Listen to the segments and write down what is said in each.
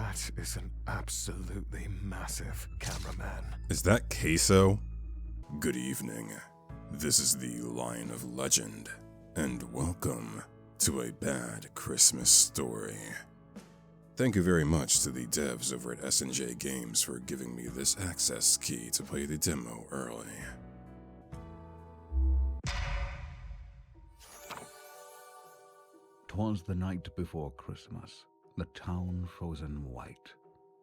That is an absolutely massive cameraman. Is that Queso? Good evening. This is the Lion of Legend, and welcome to a bad Christmas story. Thank you very much to the devs over at S&J Games for giving me this access key to play the demo early. "'Twas the night before Christmas, the town frozen white,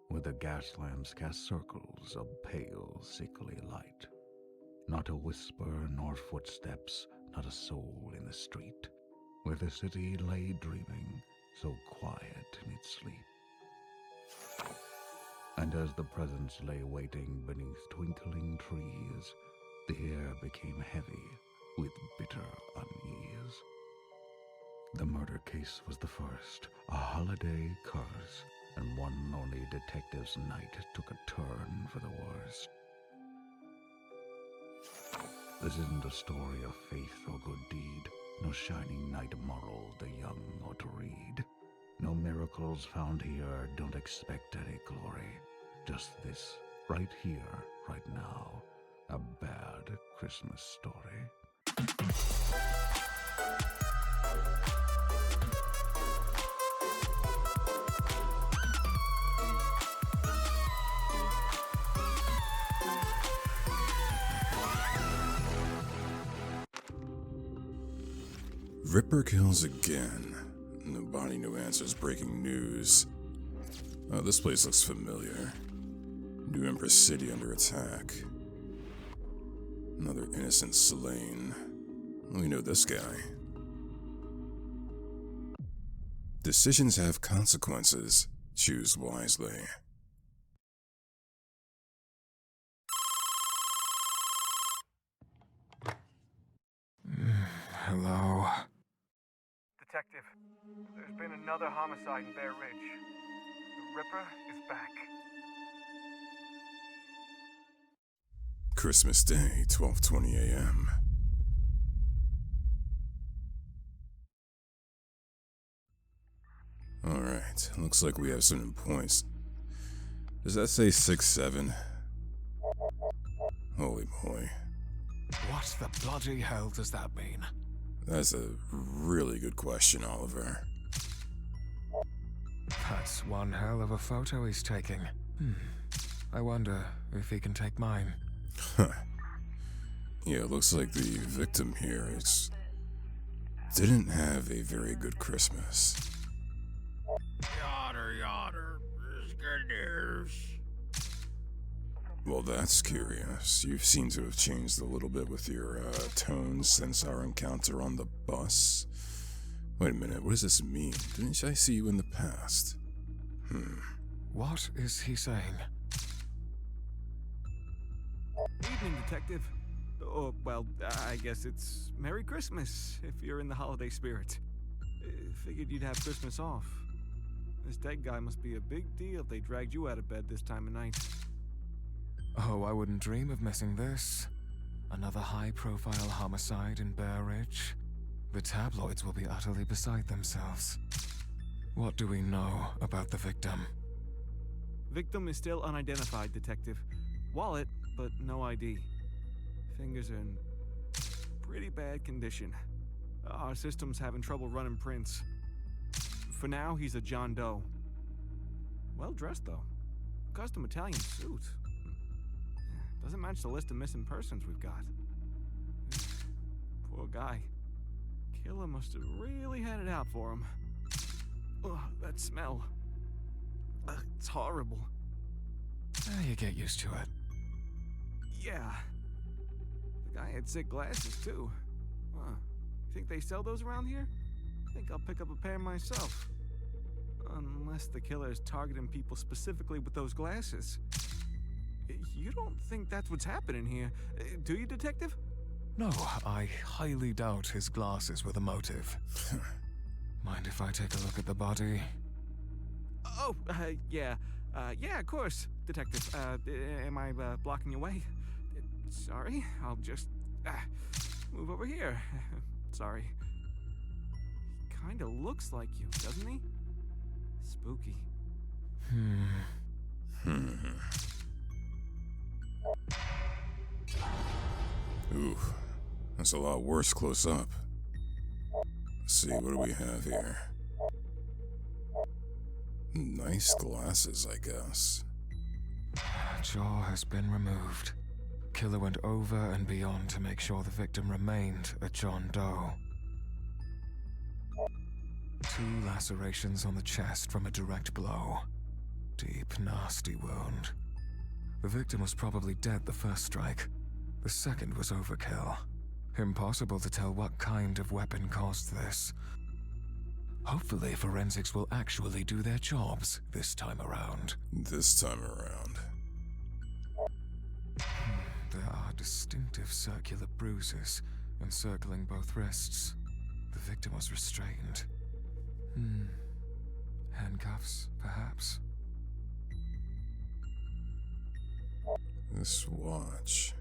where the gas lamps cast circles of pale, sickly light. Not a whisper nor footsteps, not a soul in the street, where the city lay dreaming, so quiet in its sleep. And as the presents lay waiting beneath twinkling trees, the air became heavy with bitter unease. The murder case was the first, a holiday curse, and one lonely detective's night took a turn for the worst. This isn't a story of faith or good deed, no shining knight moral the young ought to read. No miracles found here, don't expect any glory. Just this, right here, right now, a bad Christmas story. Ripper kills again. Nobody new answers breaking news. Oh, this place looks familiar. New Empress City under attack. Another innocent slain. We know this guy. Decisions have consequences. Choose wisely. Hello? Detective, there's been another homicide in Bear Ridge. The Ripper is back. Christmas Day, 12:20 a.m. Alright, looks like we have some points. Does that say 6-7? Holy boy. What the bloody hell does that mean? That's a really good question, Oliver. That's one hell of a photo he's taking. I wonder if he can take mine. Yeah, it looks like the victim here didn't have a very good Christmas. Yodder, yodder. It's good news. Well, that's curious. You seem to have changed a little bit with your tone since our encounter on the bus. Wait a minute, what does this mean? Didn't I see you in the past? What is he saying? Evening, Detective. Oh, well, I guess it's Merry Christmas, if you're in the holiday spirit. Figured you'd have Christmas off. This dead guy must be a big deal if they dragged you out of bed this time of night. Oh, I wouldn't dream of missing this. Another high-profile homicide in Bear Ridge. The tabloids will be utterly beside themselves. What do we know about the victim? Victim is still unidentified, Detective. Wallet, but no ID. Fingers are in pretty bad condition. Our system's having trouble running prints. For now, he's a John Doe. Well dressed, though. Custom Italian suit. Doesn't match the list of missing persons we've got. Poor guy. Killer must have really had it out for him. Ugh, that smell. It's horrible. You get used to it. Yeah. The guy had sick glasses, too. Huh. You think they sell those around here? I think I'll pick up a pair myself. Unless the killer is targeting people specifically with those glasses. You don't think that's what's happening here, do you, Detective? No, I highly doubt his glasses were the motive. Mind if I take a look at the body? Oh, yeah. Yeah, of course, Detective. Am I blocking your way? Sorry, I'll just move over here. Sorry. He kinda looks like you, doesn't he? Spooky. Ooh, that's a lot worse close up. Let's see, what do we have here? Nice glasses, I guess. Jaw has been removed. Killer went over and beyond to make sure the victim remained a John Doe. 2 lacerations on the chest from a direct blow. Deep, nasty wound. The victim was probably dead the first strike. The second was overkill. Impossible to tell what kind of weapon caused this. Hopefully forensics will actually do their jobs this time around. This time around. There are distinctive circular bruises encircling both wrists. The victim was restrained. Handcuffs, perhaps? This watch.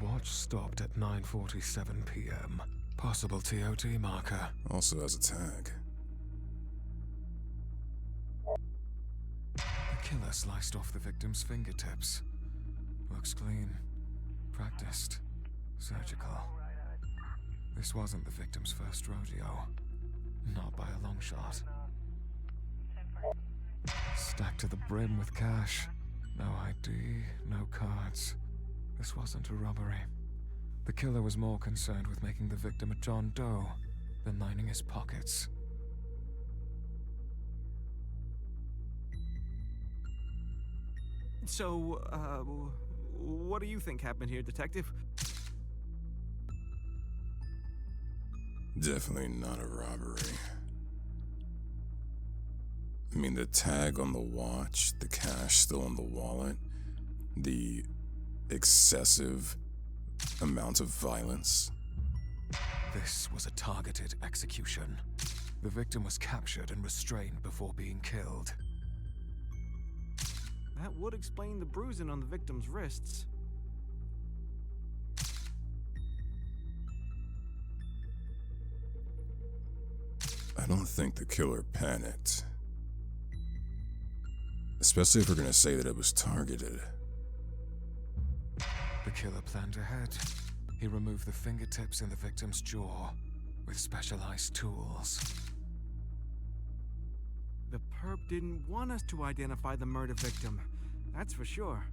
Watch stopped at 9:47 p.m. Possible TOT marker. Also has a tag. The killer sliced off the victim's fingertips. Looks clean. Practiced. Surgical. This wasn't the victim's first rodeo. Not by a long shot. Stacked to the brim with cash. No ID, no cards. This wasn't a robbery. The killer was more concerned with making the victim a John Doe than lining his pockets. So, what do you think happened here, Detective? Definitely not a robbery. I mean, the tag on the watch, the cash still in the wallet, the excessive amount of violence. This was a targeted execution. The victim was captured and restrained before being killed. That would explain the bruising on the victim's wrists. I don't think the killer panicked. Especially if we're gonna say that it was targeted. The killer planned ahead. He removed the fingertips in the victim's jaw with specialized tools. The perp didn't want us to identify the murder victim. That's for sure.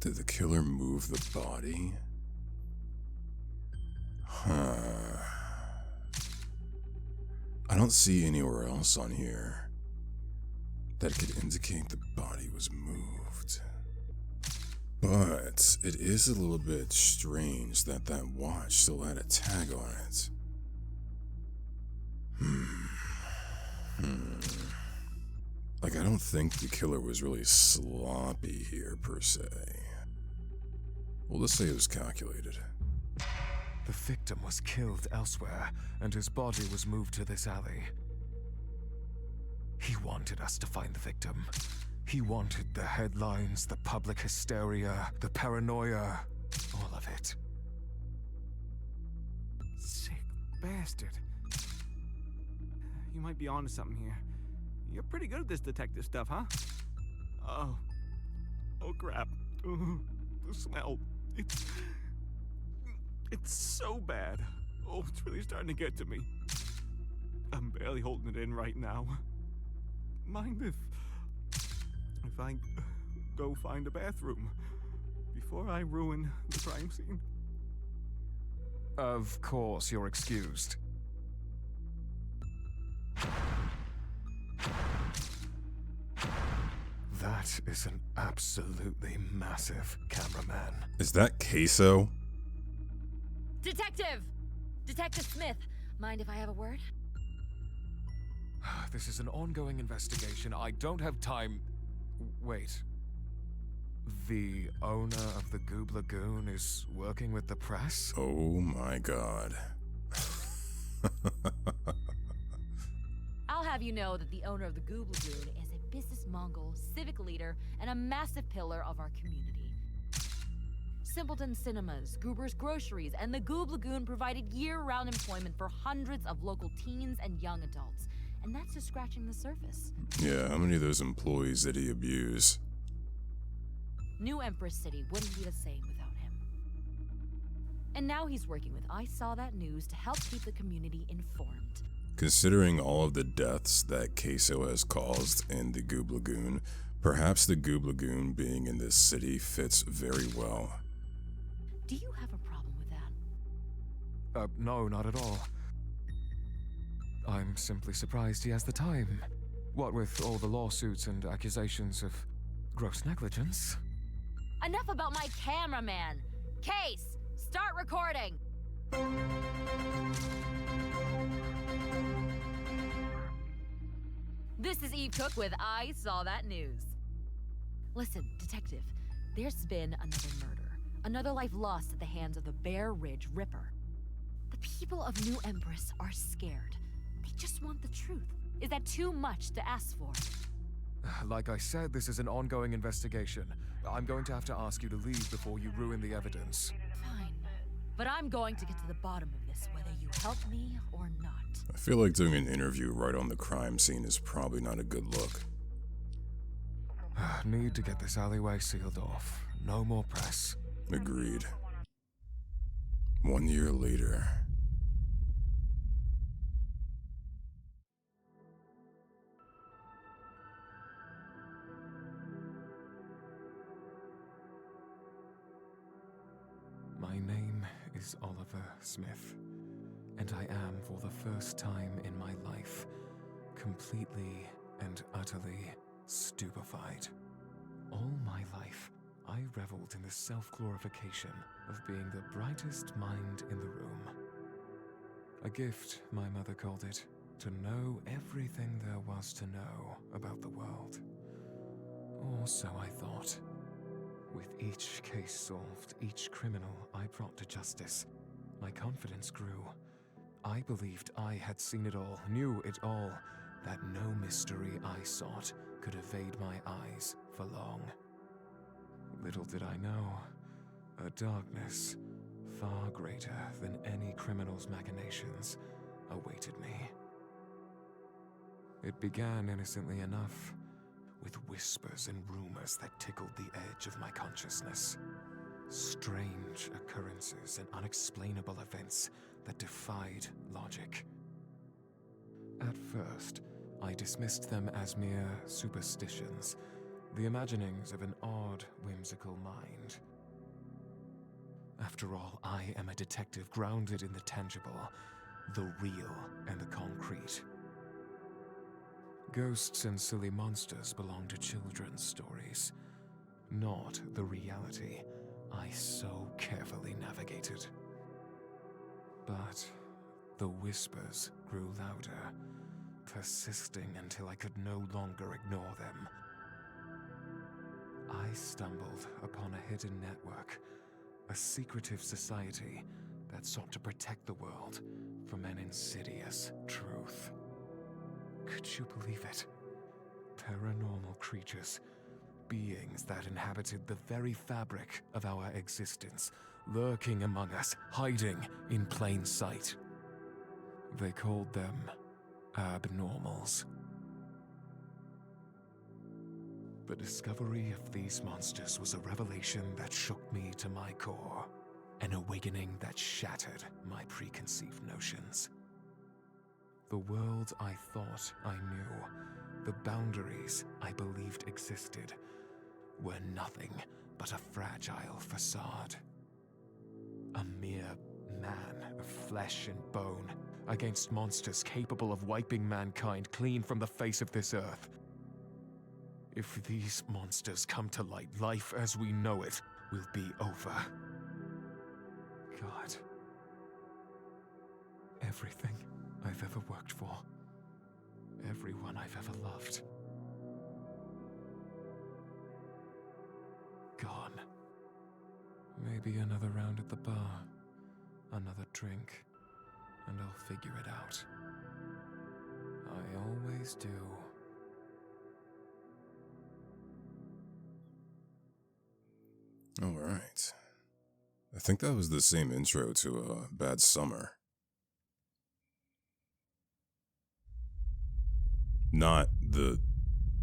Did the killer move the body? Huh. I don't see anywhere else on here that could indicate the body was moved. But it is a little bit strange that that watch still had a tag on it. Like, I don't think the killer was really sloppy here, per se. Well, let's say it was calculated. The victim was killed elsewhere, and his body was moved to this alley. He wanted us to find the victim. He wanted the headlines, the public hysteria, the paranoia, all of it. Sick bastard. You might be onto something here. You're pretty good at this detective stuff, huh? Oh. Oh, crap. Ooh, the smell. It's so bad. Oh, it's really starting to get to me. I'm barely holding it in right now. Mind if I go find a bathroom before I ruin the crime scene? Of course, you're excused. That is an absolutely massive cameraman. Is that queso? Detective! Detective Smith, mind if I have a word? This is an ongoing investigation. I don't have time. Wait. The owner of the Goob Lagoon is working with the press? Oh my god. I'll have you know that the owner of the Goob Lagoon is a business Mongol, civic leader, and a massive pillar of our community. Simpleton Cinemas, Goober's Groceries, and the Goob Lagoon provided year-round employment for hundreds of local teens and young adults. And that's just scratching the surface. Yeah, how many of those employees did he abuse? New Empress City wouldn't be the same without him. And now he's working with I Saw That News to help keep the community informed. Considering all of the deaths that Queso has caused in the Goob Lagoon, perhaps the Goob Lagoon being in this city fits very well. Do you have a problem with that? No, not at all. I'm simply surprised he has the time. What with all the lawsuits and accusations of gross negligence. Enough about my cameraman! Case, start recording! This is Eve Cook with I Saw That News. Listen, detective, there's been another murder. Another life lost at the hands of the Bear Ridge Ripper. The people of New Empress are scared. They just want the truth. Is that too much to ask for? Like I said, this is an ongoing investigation. I'm going to have to ask you to leave before you ruin the evidence. Fine. But I'm going to get to the bottom of this, whether you help me or not. I feel like doing an interview right on the crime scene is probably not a good look. Need to get this alleyway sealed off. No more press. Agreed. 1 year later. My name is Oliver Smith, and I am, for the first time in my life, completely and utterly stupefied. All my life, I reveled in the self-glorification of being the brightest mind in the room. A gift, my mother called it, to know everything there was to know about the world. Or so I thought. With each case solved, each criminal I brought to justice, my confidence grew. I believed I had seen it all, knew it all, that no mystery I sought could evade my eyes for long. Little did I know, a darkness far greater than any criminal's machinations awaited me. It began innocently enough, with whispers and rumors that tickled the edge of my consciousness. Strange occurrences and unexplainable events that defied logic. At first, I dismissed them as mere superstitions, the imaginings of an odd, whimsical mind. After all, I am a detective grounded in the tangible, the real and the concrete. Ghosts and silly monsters belong to children's stories, not the reality I so carefully navigated. But the whispers grew louder, persisting until I could no longer ignore them. I stumbled upon a hidden network, a secretive society that sought to protect the world from an insidious truth. Could you believe it? Paranormal creatures, beings that inhabited the very fabric of our existence, lurking among us, hiding in plain sight. They called them abnormals. The discovery of these monsters was a revelation that shook me to my core, an awakening that shattered my preconceived notions. The world I thought I knew, the boundaries I believed existed, were nothing but a fragile facade. A mere man of flesh and bone against monsters capable of wiping mankind clean from the face of this earth. If these monsters come to light, life as we know it will be over. God. Everything I've ever worked for. Everyone I've ever loved. Gone. Maybe another round at the bar, another drink, and I'll figure it out. I always do. Alright. think that was the same intro to Bad Summer. Not the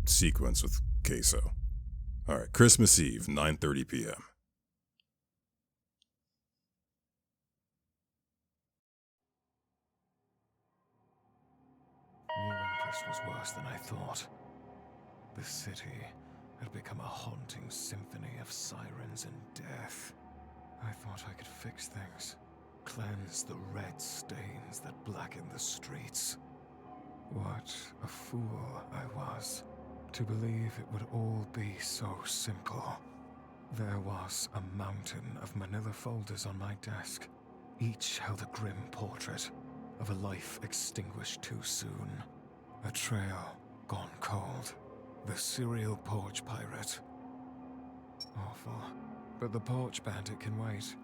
sequence with queso. Alright, Christmas Eve, 9:30 p.m. New Empress was worse than I thought. The city had become a haunting symphony of sirens and death. I thought I could fix things, cleanse the red stains that blacken the streets. What a fool I was to believe it would all be so simple. There was a mountain of manila folders on my desk. Each held a grim portrait of a life extinguished too soon. A trail gone cold. The serial porch pirate. Awful. But the porch bandit can wait.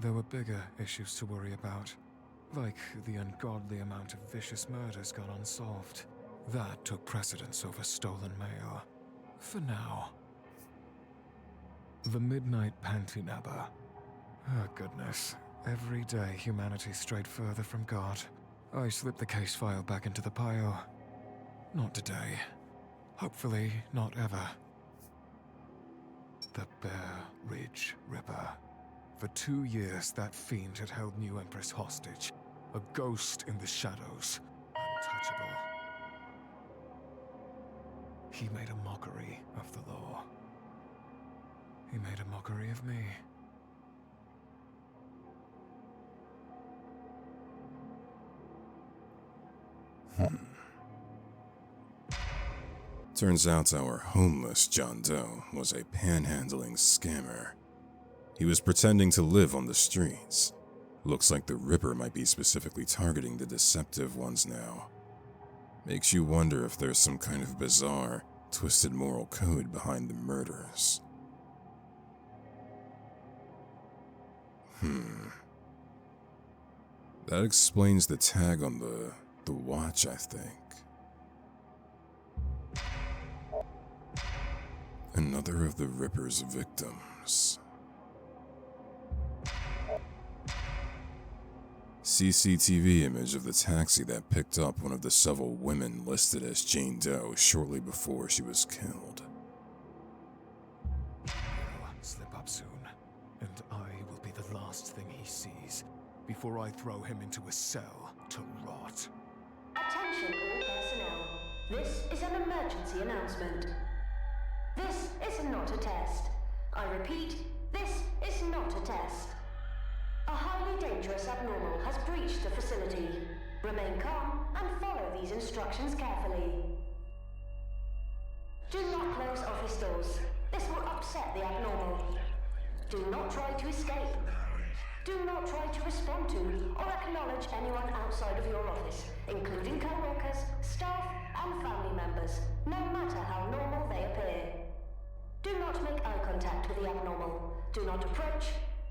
There were bigger issues to worry about, like the ungodly amount of vicious murders gone unsolved. That took precedence over stolen mail. For now. The Midnight Panty Nabber. Oh goodness. Every day humanity strayed further from God. I slipped the case file back into the pile. Not today. Hopefully, not ever. The Bear Ridge Ripper. For 2 years, that fiend had held New Empress hostage. A ghost in the shadows. Untouchable. He made a mockery of the law. He made a mockery of me. Turns out our homeless John Doe was a panhandling scammer. He was pretending to live on the streets. Looks like the Ripper might be specifically targeting the deceptive ones now. Makes you wonder if there's some kind of bizarre, twisted moral code behind the murders. That explains the tag on the watch, I think. Another of the Ripper's victims. CCTV image of the taxi that picked up one of the several women listed as Jane Doe shortly before she was killed. He'll slip up soon, and I will be the last thing he sees before I throw him into a cell to rot. Attention all personnel. This is an emergency announcement. This is not a test. I repeat, this is not a test. A highly dangerous abnormal has breached the facility. Remain calm and follow these instructions carefully. Do not close office doors. This will upset the abnormal. Do not try to escape. Do not try to respond to or acknowledge anyone outside of your office, including co-workers, staff, and family members, no matter how normal they appear. Do not make eye contact with the abnormal. Do not approach.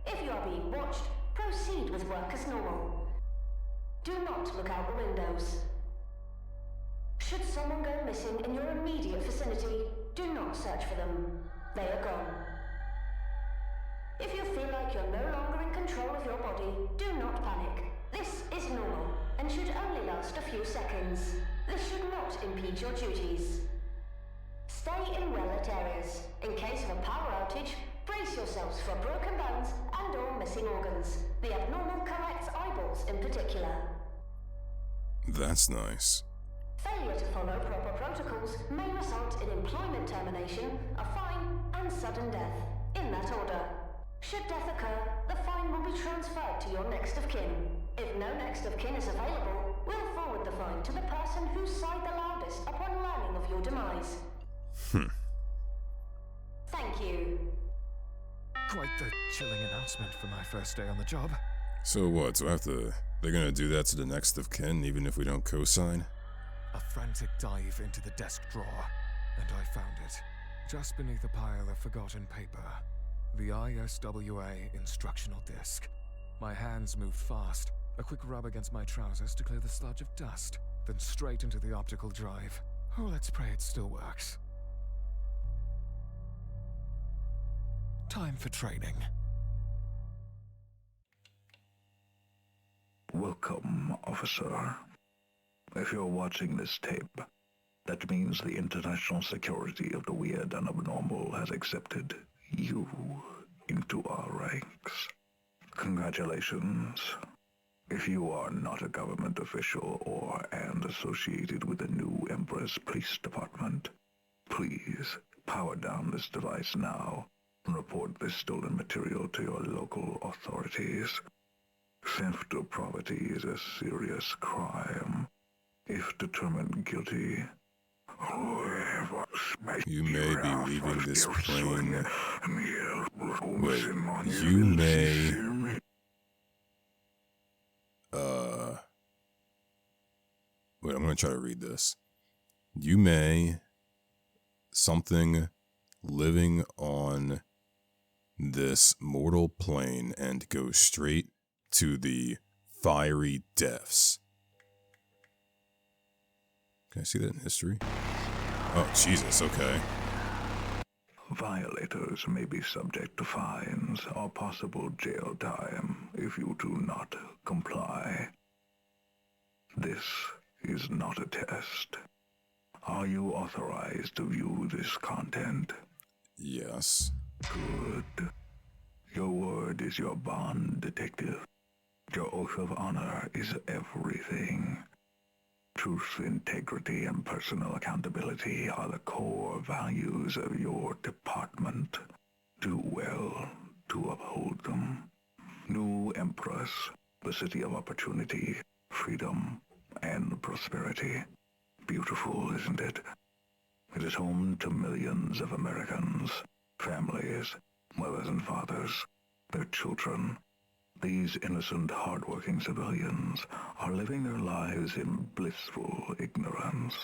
If you are being watched, proceed with work as normal. Do not look out the windows. Should someone go missing in your immediate vicinity, do not search for them. They are gone. If you feel like you're no longer in control of your body, do not panic. This is normal and should only last a few seconds. This should not impede your duties. Stay in well-lit areas. In case of a power outage, brace yourselves for broken bones and or missing organs. The abnormal collects eyeballs in particular. That's nice. Failure to follow proper protocols may result in employment termination, a fine, and sudden death. In that order. Should death occur, the fine will be transferred to your next of kin. If no next of kin is available, we'll forward the fine to the person who sighed the loudest upon learning of your demise. Thank you. Quite the chilling announcement for my first day on the job. So what, they're gonna do that to the next of kin even if we don't co-sign? A frantic dive into the desk drawer, and I found it. Just beneath a pile of forgotten paper. The ISWA instructional disc. My hands moved fast. A quick rub against my trousers to clear the sludge of dust. Then straight into the optical drive. Oh, let's pray it still works. Time for training. Welcome, officer. If you're watching this tape, that means the international security of the weird and abnormal has accepted you into our ranks. Congratulations. If you are not a government official or and associated with the new Empress Police Department, please power down this device now and report this stolen material to your local authorities. Theft of property is a serious crime. If determined guilty, You may be leaving this plane. Wait, you may... Wait, I'm gonna try to read this. You may... Something living on this mortal plane and go straight to the fiery depths. Can I see that in history? Oh, Jesus, okay. Violators may be subject to fines or possible jail time if you do not comply. This is not a test. Are you authorized to view this content? Yes. Good. Your word is your bond, detective. Your oath of honor is everything. Truth, integrity, and personal accountability are the core values of your department. Do well to uphold them. New Empress, the city of opportunity, freedom, and prosperity. Beautiful, isn't it? It is home to millions of Americans, families, mothers and fathers, their children. These innocent, hard-working civilians are living their lives in blissful ignorance,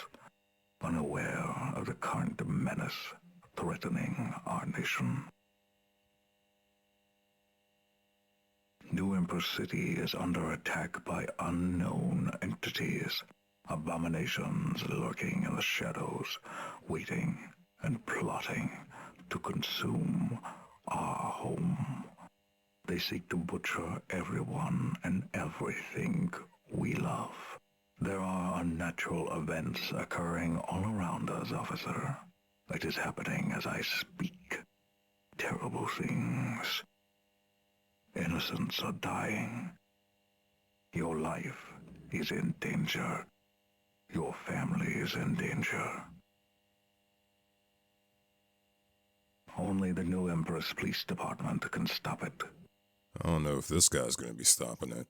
unaware of the current menace threatening our nation. New Empress City is under attack by unknown entities, abominations lurking in the shadows, waiting and plotting to consume our home. They seek to butcher everyone and everything we love. There are unnatural events occurring all around us, officer. It is happening as I speak. Terrible things. Innocents are dying. Your life is in danger. Your family is in danger. Only the New Empress Police Department can stop it. I don't know if this guy's gonna be stopping it.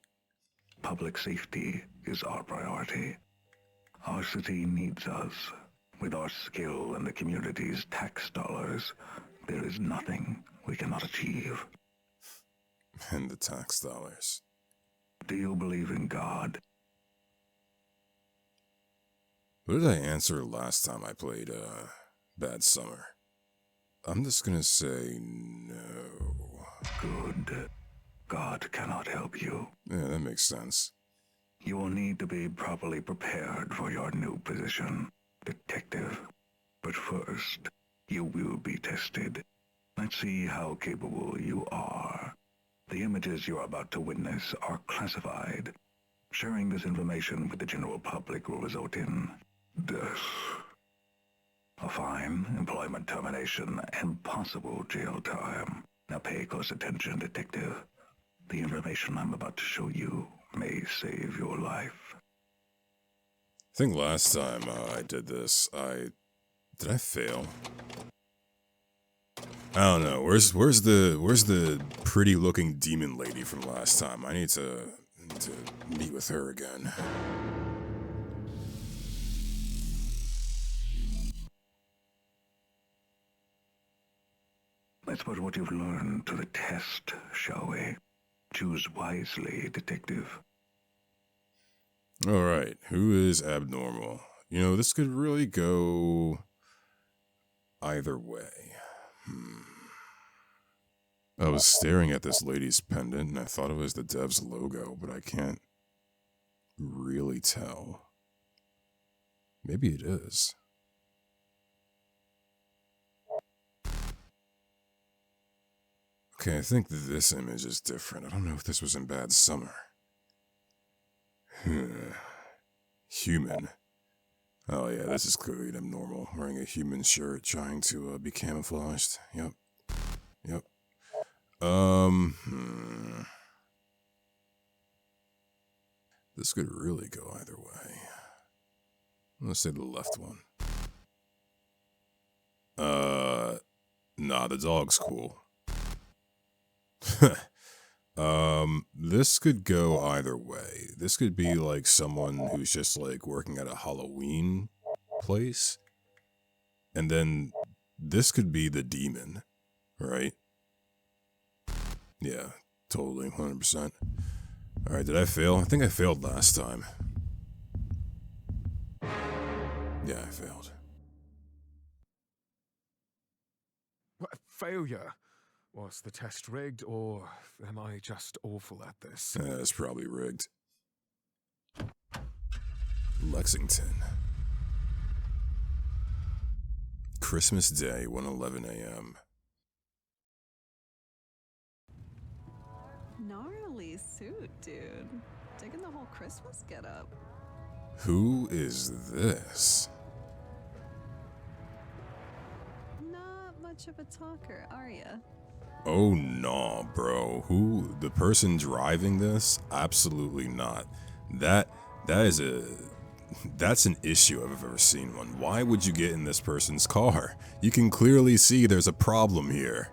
Public safety is our priority. Our city needs us. With our skill and the community's tax dollars, there is nothing we cannot achieve. And the tax dollars. Do you believe in God? What did I answer last time I played Bad Summer? I'm just gonna say no. Good. God cannot help you. Yeah, that makes sense. You will need to be properly prepared for your new position, detective. But first, you will be tested. Let's see how capable you are. The images you're about to witness are classified. Sharing this information with the general public will result in death, a fine, employment termination, and possible jail time. Now pay close attention, detective. The information I'm about to show you may save your life. I think last time I did this, did I fail? I don't know. Where's the pretty looking demon lady from last time? I need to meet with her again. Let's put what you've learned to the test, shall we? Choose wisely, detective. Alright, who is abnormal? You know, this could really go either way. I was staring at this lady's pendant and I thought it was the dev's logo, but I can't really tell. Maybe it is. Okay, I think this image is different. I don't know if this was in Bad Summer. Human. Oh yeah, this is clearly an abnormal. Wearing a human shirt, trying to be camouflaged. Yep. Yep. This could really go either way. Let's say the left one. Nah, the dog's cool. This could go either way. This could be like someone who's just like working at a Halloween place. And then this could be the demon, right? Yeah, totally, 100%. Alright, did I fail? I think I failed last time. Yeah, I failed. What, failure? Was the test rigged, or am I just awful at this? It's probably rigged. Lexington. Christmas Day, 1:11 a.m. Gnarly suit, dude. Digging the whole Christmas getup. Who is this? Not much of a talker, are ya? Oh no, bro. Who? The person driving this? Absolutely not. That's an issue if I've ever seen one. Why would you get in this person's car? You can clearly see there's a problem here.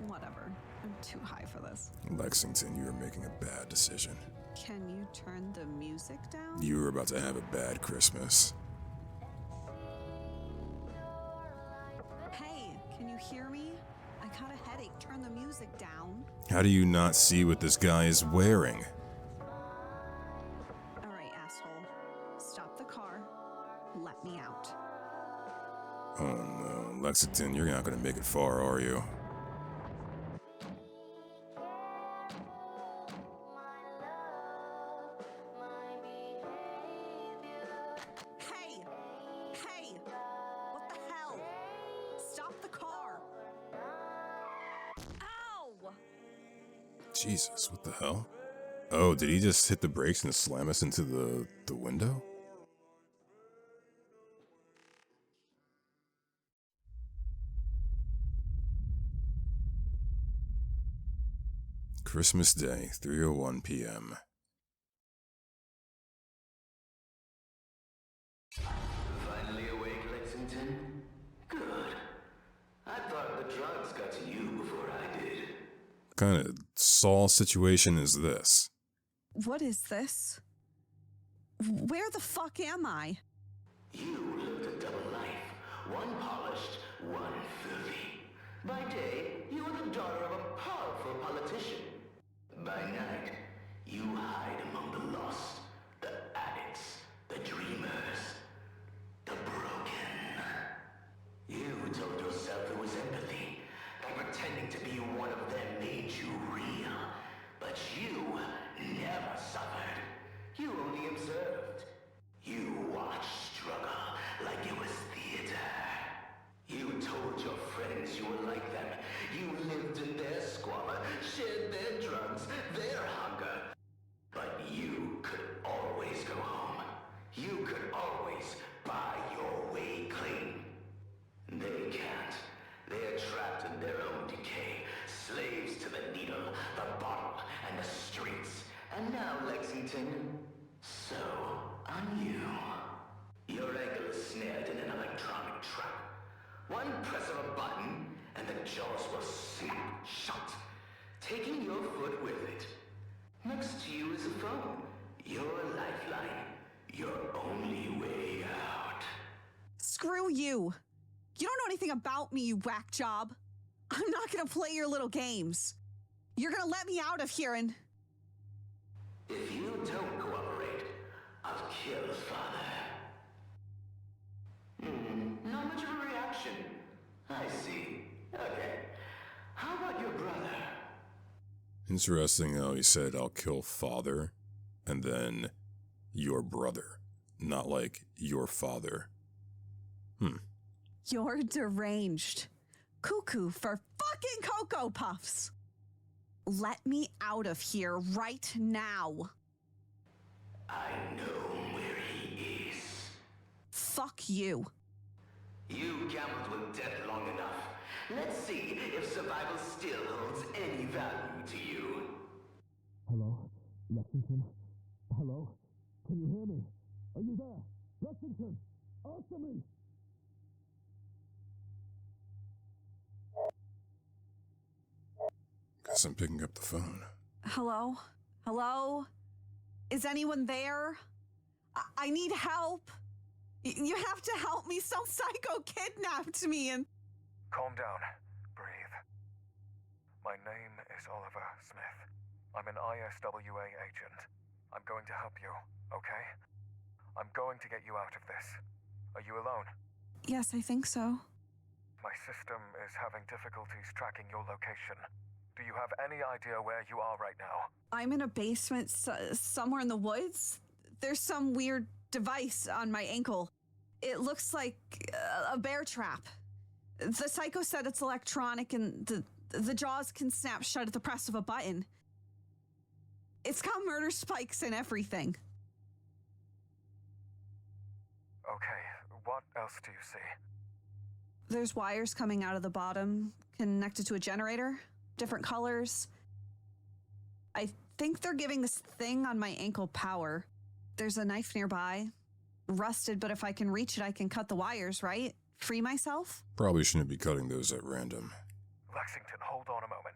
Whatever. I'm too high for this. Lexington, you are making a bad decision. Can you turn the music down? You are about to have a bad Christmas. Hey, can you hear me? I got a headache. Turn the music down. How do you not see what this guy is wearing? Alright, asshole. Stop the car. Let me out. Oh no, Lexington, you're not gonna make it far, are you? Hey! Hey! What the hell? Stop the car! Ow! Jesus, what the hell? Oh, did he just hit the brakes and slam us into the window? Christmas Day, 3:01 p.m. Finally awake, Lexington? Good. I thought the drugs got to you before I did. What kind of Saul situation is this? What is this? Where the fuck am I? You lived a double life. One polished, one filthy. By day, you were the daughter of a powerful politician. By night, you hide among the lost, the addicts, the dreamers, the broken. You told yourself there was empathy, that pretending to be one of them made you real. But you never suffered. You only observed. You watched struggle like it was theater. You told your friends you were like them. You lived in their squalor, shared their drugs, their hunger. But you could always go home. You could always buy your way clean. They can't. They're trapped in their own decay, slaves to the needle, the bottle, and the streets. And now, Lexington, so on you. Your ankle is snared in an electronic trap. One press of a button, and the jaws will snap shut, taking your foot with it. Next to you is a phone, your lifeline, your only way out. Screw you! You don't know anything about me, you whack job. I'm not gonna play your little games. You're gonna let me out of here and... If you don't cooperate, I'll kill Father. Not much of a reaction. I see. Okay. How about your brother? Interesting how he said, I'll kill father, and then your brother. Not like your father. You're deranged. Cuckoo for fucking Cocoa Puffs. Let me out of here right now. I know where he is. Fuck you. You gambled with death long enough. Let's see if survival still holds any value to you. Hello? Lexington? Hello? Can you hear me? Are you there? Lexington! Answer me! Guess I'm picking up the phone. Hello? Hello? Is anyone there? I need help. You have to help me. Some psycho kidnapped me and... Calm down. Breathe. My name is Oliver Smith. I'm an ISWA agent. I'm going to help you, okay? I'm going to get you out of this. Are you alone? Yes, I think so. My system is having difficulties tracking your location. Do you have any idea where you are right now? I'm in a basement somewhere in the woods. There's some weird device on my ankle. It looks like a bear trap. The psycho said it's electronic and the jaws can snap shut at the press of a button. It's got murder spikes and everything. Okay, what else do you see? There's wires coming out of the bottom, connected to a generator, different colors. I think they're giving this thing on my ankle power. There's a knife nearby, rusted, but if I can reach it, I can cut the wires, right? Free myself? Probably shouldn't be cutting those at random. Lexington, hold on a moment.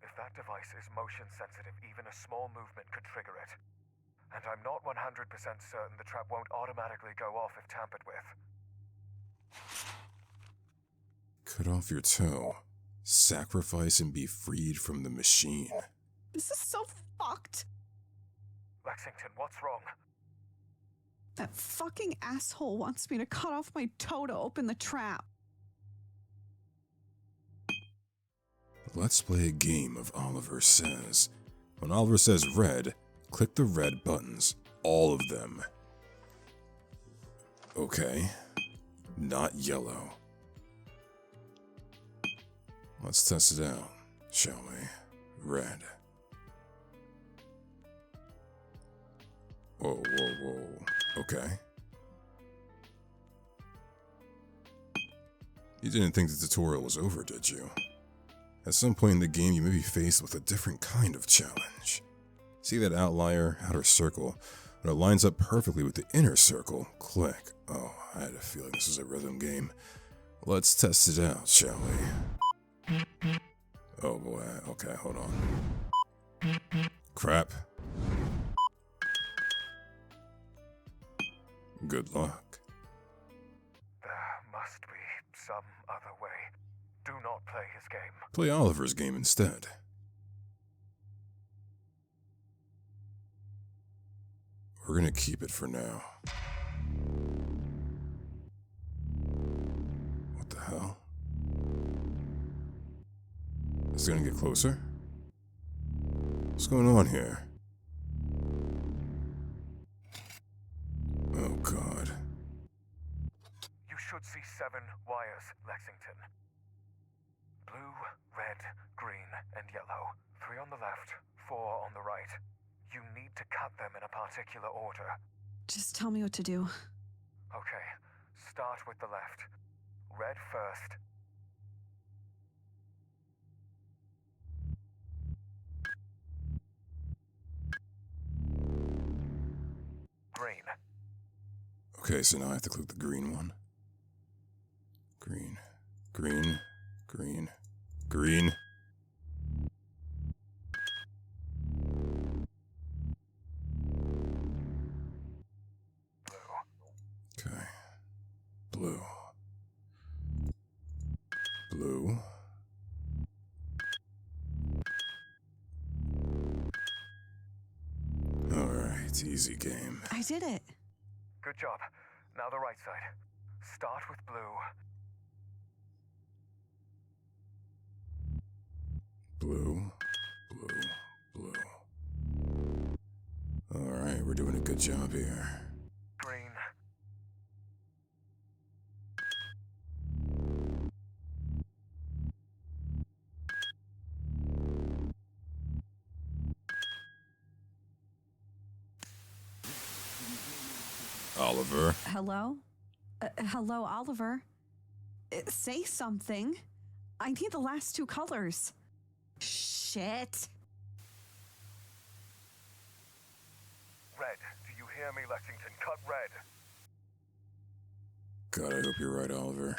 If that device is motion sensitive, even a small movement could trigger it. And I'm not 100% certain the trap won't automatically go off if tampered with. Cut off your toe. Sacrifice and be freed from the machine. This is so fucked. Lexington, what's wrong? That fucking asshole wants me to cut off my toe to open the trap. Let's play a game of Oliver Says. When Oliver says red, click the red buttons. All of them. Okay. Not yellow. Let's test it out, shall we? Red. Whoa, whoa, whoa. Okay. You didn't think the tutorial was over, did you? At some point in the game, you may be faced with a different kind of challenge. See that outlier, outer circle? When it lines up perfectly with the inner circle, click. Oh, I had a feeling this was a rhythm game. Let's test it out, shall we? Oh boy, okay, hold on. Crap. Good luck. There must be some other way. Do not play his game. Play Oliver's game instead. We're gonna keep it for now. What the hell? Is it gonna get closer? What's going on here? Oh god. You should see 7 wires, Lexington. Blue, red, green, and yellow. 3 on the left, 4 on the right. You need to cut them in a particular order. Just tell me what to do. Okay, start with the left. Red first. Green. Okay, so now I have to click the green one. Green, green, green, green. Blue. Okay. Blue. Blue. Alright, easy game. I did it. Good job. Now the right side. Start with blue. Blue. Blue. Blue. Alright, we're doing a good job here. Green. Oliver. Hello? Hello, Oliver. Say something. I need the last two colors. Shit. Red, do you hear me, Lexington? Cut red. God, I hope you're right, Oliver.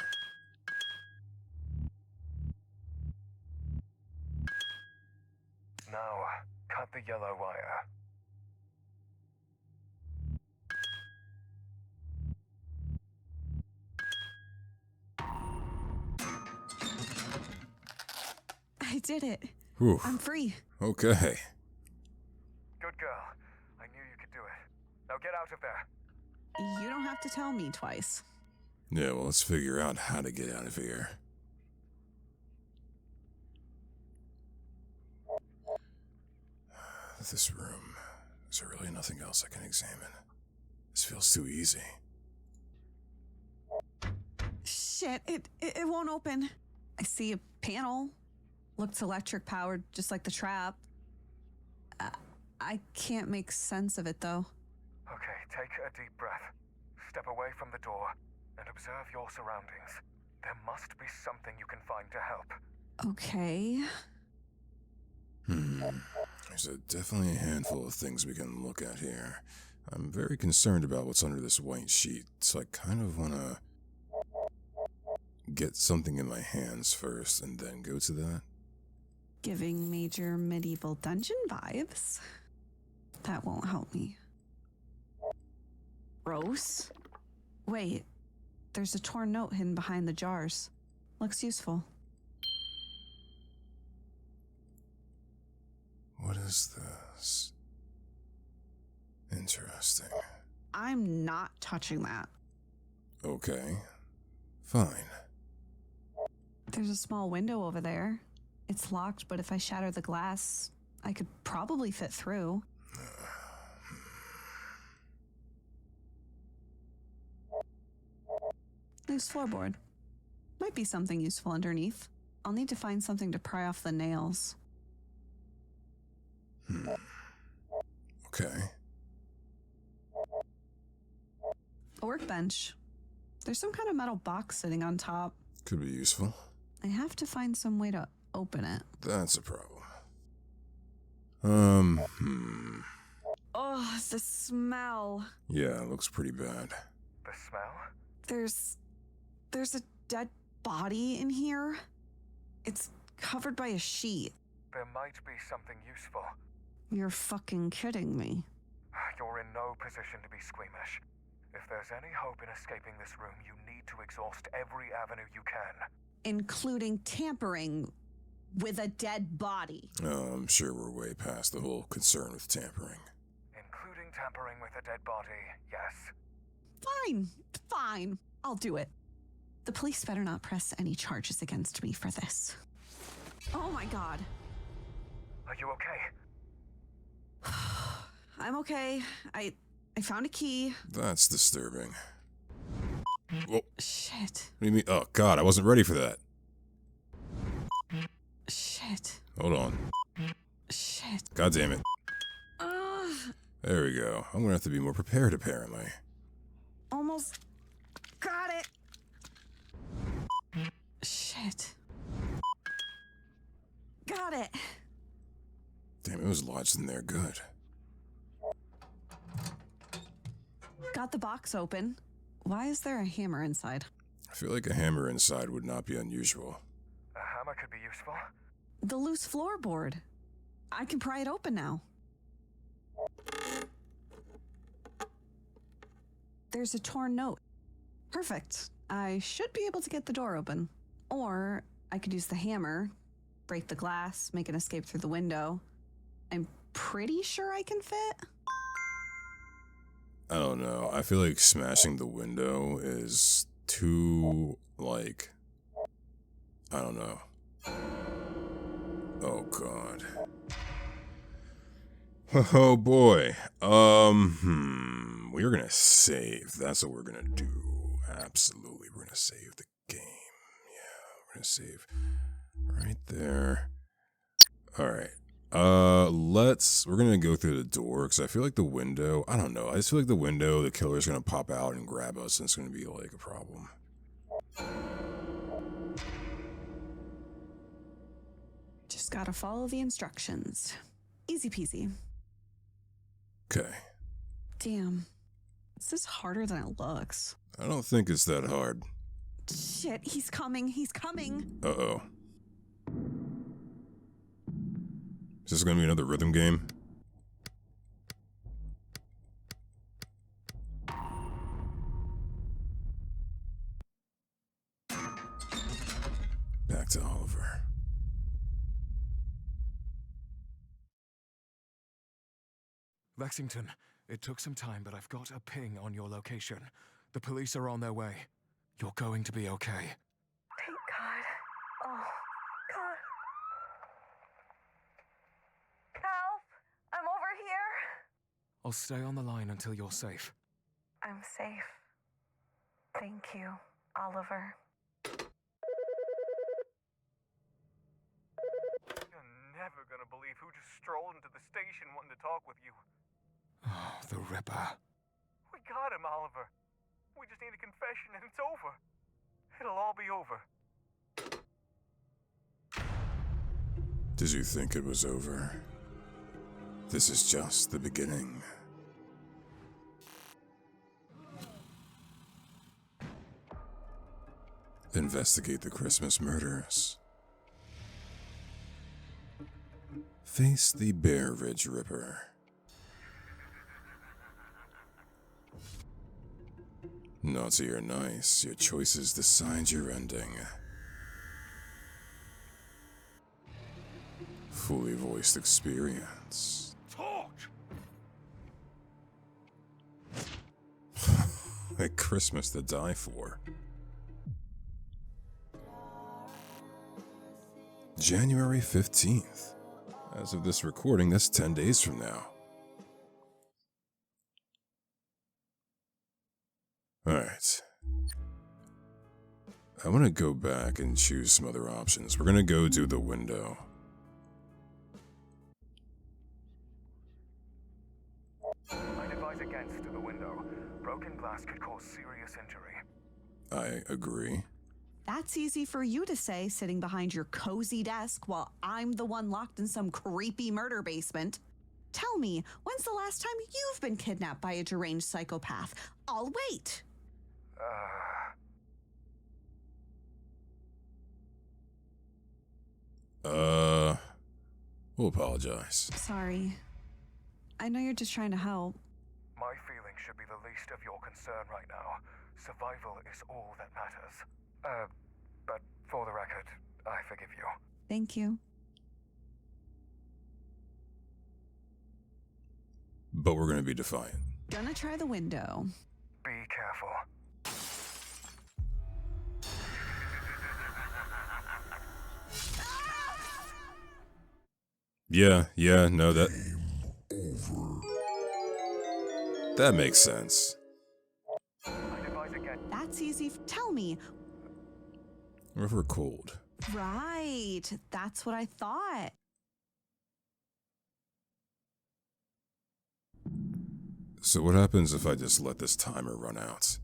Now, cut the yellow wire. I did it. Whew. I'm free. Okay. Good girl. I knew you could do it. Now get out of there. You don't have to tell me twice. Yeah, well, let's figure out how to get out of here. This room. Is there really nothing else I can examine? This feels too easy. Shit, it won't open. I see a panel. Looks electric powered, just like the trap. I can't make sense of it, though. Okay, take a deep breath. Step away from the door and observe your surroundings. There must be something you can find to help. Okay. There's definitely a handful of things we can look at here. I'm very concerned about what's under this white sheet, so I kind of want to get something in my hands first and then go to that. Giving major medieval dungeon vibes. That won't help me. Gross. Wait, there's a torn note hidden behind the jars. Looks useful. What is this? Interesting. I'm not touching that. Okay. Fine. There's a small window over there. It's locked, but if I shatter the glass, I could probably fit through. Loose floorboard. Might be something useful underneath. I'll need to find something to pry off the nails. Okay. A workbench. There's some kind of metal box sitting on top. Could be useful. I have to find some way to open it. That's a problem. Oh, the smell. Yeah, it looks pretty bad. The smell? There's a dead body in here. It's covered by a sheet. There might be something useful. You're fucking kidding me. You're in no position to be squeamish. If there's any hope in escaping this room, you need to exhaust every avenue you can. Including tampering with a dead body. I'm sure we're way past the whole concern with tampering. Including tampering with a dead body, yes. Fine. I'll do it. The police better not press any charges against me for this. Oh my god. Are you okay? I'm okay. I found a key. That's disturbing. Whoa. Shit. What do you mean? Oh, God, I wasn't ready for that. Shit. Hold on. Shit. God damn it. There we go. I'm gonna have to be more prepared, apparently. Almost got it. Shit. Got it. Damn, it was lodged in there good. Got the box open. Why is there a hammer inside? I feel like a hammer inside would not be unusual. A hammer could be useful. The loose floorboard. I can pry it open now. There's a torn note. Perfect. I should be able to get the door open. Or I could use the hammer, break the glass, make an escape through the window. I'm pretty sure I can fit. I don't know. I feel like smashing the window is too, like, I don't know. Oh, God. Oh, boy. We're gonna save. That's what we're gonna do. Absolutely. We're gonna save the game. Yeah, we're gonna save right there. All right. We're gonna go through the door, because I feel like the window, I don't know, I just feel like the killer's gonna pop out and grab us, and it's gonna be like a problem. Just gotta follow the instructions. Easy peasy. Okay. Damn. This is harder than it looks. I don't think it's that hard. Shit, he's coming. He's coming. Uh-oh. Is this gonna be another rhythm game? Back to Oliver. Lexington, it took some time, but I've got a ping on your location. The police are on their way. You're going to be okay. Thank God. Oh, God. Help! I'm over here. I'll stay on the line until you're safe. I'm safe. Thank you, Oliver. You're never gonna believe who just strolled into the station wanting to talk with you. Oh, the Ripper. We got him, Oliver. We just need a confession and it's over. It'll all be over. Did you think it was over? This is just the beginning. Investigate the Christmas murders. Face the Bear Ridge Ripper. Naughty or nice, your choices decide your ending. Fully voiced experience. Talk! A Christmas to die for. January 15th. As of this recording, that's 10 days from now. Alright. I want to go back and choose some other options. We're going to go do the window. I'd advise against the window. Broken glass could cause serious injury. I agree. That's easy for you to say, sitting behind your cozy desk while I'm the one locked in some creepy murder basement. Tell me, when's the last time you've been kidnapped by a deranged psychopath? I'll wait. We'll apologize. Sorry. I know you're just trying to help. My feelings should be the least of your concern right now. Survival is all that matters. But for the record, I forgive you. Thank you. But we're going to be defiant. Gonna try the window. Be careful. Yeah, no, that makes sense. That's easy. Tell me. River cold. Right. That's what I thought. So what happens if I just let this timer run out?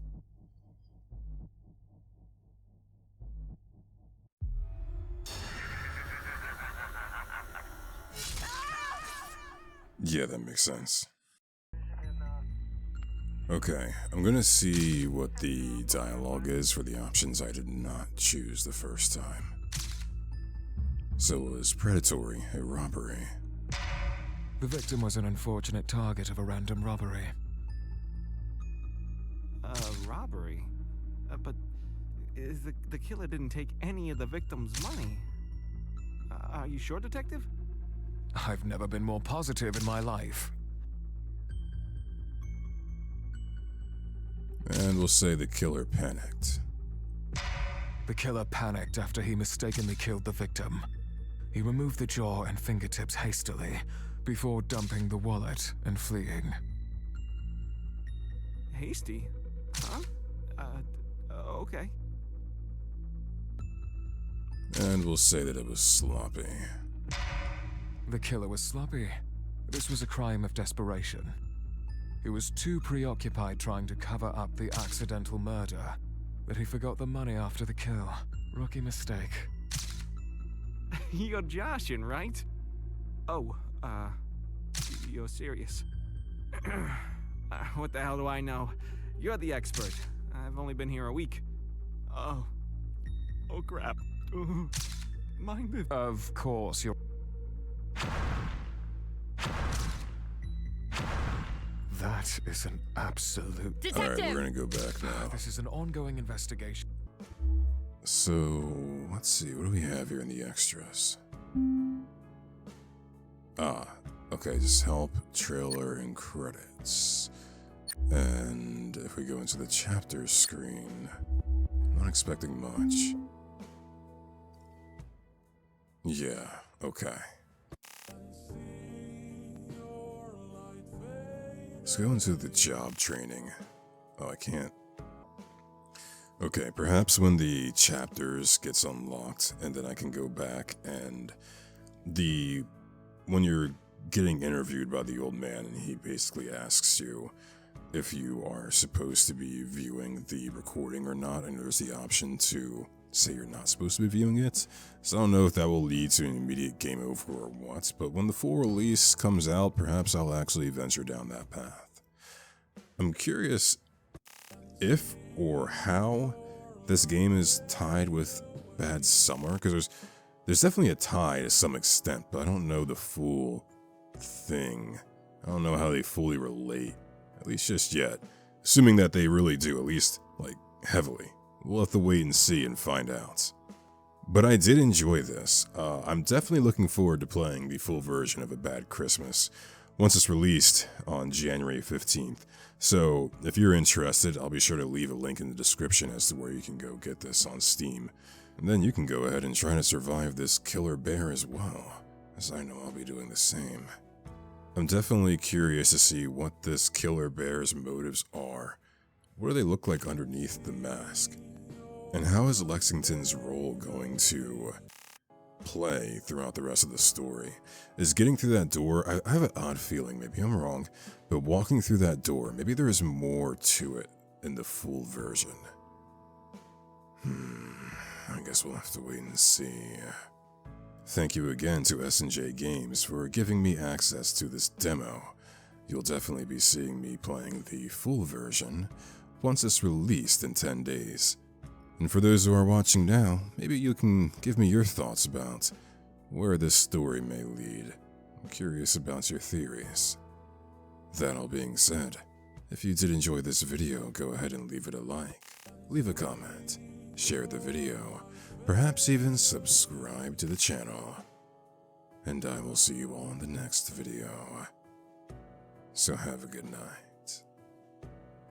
Yeah, that makes sense. Okay, I'm gonna see what the dialogue is for the options I did not choose the first time. So it was predatory, a robbery. The victim was an unfortunate target of a random robbery. Robbery? But the killer didn't take any of the victim's money. Are you sure, Detective? I've never been more positive in my life. And we'll say the killer panicked. The killer panicked after he mistakenly killed the victim. He removed the jaw and fingertips hastily before dumping the wallet and fleeing. Hasty? Huh? Okay. And we'll say that it was sloppy. The killer was sloppy. This was a crime of desperation. He was too preoccupied trying to cover up the accidental murder that he forgot the money after the kill. Rookie mistake. You're joshing, right? Oh, you're serious. What the hell do I know? You're the expert. I've only been here a week. Oh crap. Mind it. Of course, you're... That is an absolute... Detective! Alright, we're gonna go back now. This is an ongoing investigation. So, let's see, what do we have here in the extras? Okay, just help, trailer, and credits. And if we go into the chapter screen, I'm not expecting much. Yeah, okay. Let's go into the job training. Oh, I can't. Okay, perhaps when the chapters gets unlocked, and then I can go back and when you're getting interviewed by the old man, and he basically asks you if you are supposed to be viewing the recording or not, and there's the option to say you're not supposed to be viewing it. So I don't know if that will lead to an immediate game over or what, but when the full release comes out, perhaps I'll actually venture down that path. I'm curious if or how this game is tied with Bad Summer, because there's definitely a tie to some extent, but I don't know the full thing. I don't know how they fully relate, at least just yet. Assuming that they really do, at least, like, heavily. We'll have to wait and see and find out. But I did enjoy this. I'm definitely looking forward to playing the full version of A Bad Christmas once it's released on January 15th. So, if you're interested, I'll be sure to leave a link in the description as to where you can go get this on Steam. And then you can go ahead and try to survive this killer bear as well, as I know I'll be doing the same. I'm definitely curious to see what this killer bear's motives are. What do they look like underneath the mask? And how is Lexington's role going to play throughout the rest of the story? Is getting through that door, I have an odd feeling, maybe I'm wrong, but walking through that door, maybe there is more to it in the full version. I guess we'll have to wait and see. Thank you again to S&J Games for giving me access to this demo. You'll definitely be seeing me playing the full version once it's released in 10 days. And for those who are watching now, maybe you can give me your thoughts about where this story may lead. I'm curious about your theories. That all being said, if you did enjoy this video, go ahead and leave it a like, leave a comment, share the video, perhaps even subscribe to the channel. And I will see you all in the next video. So have a good night.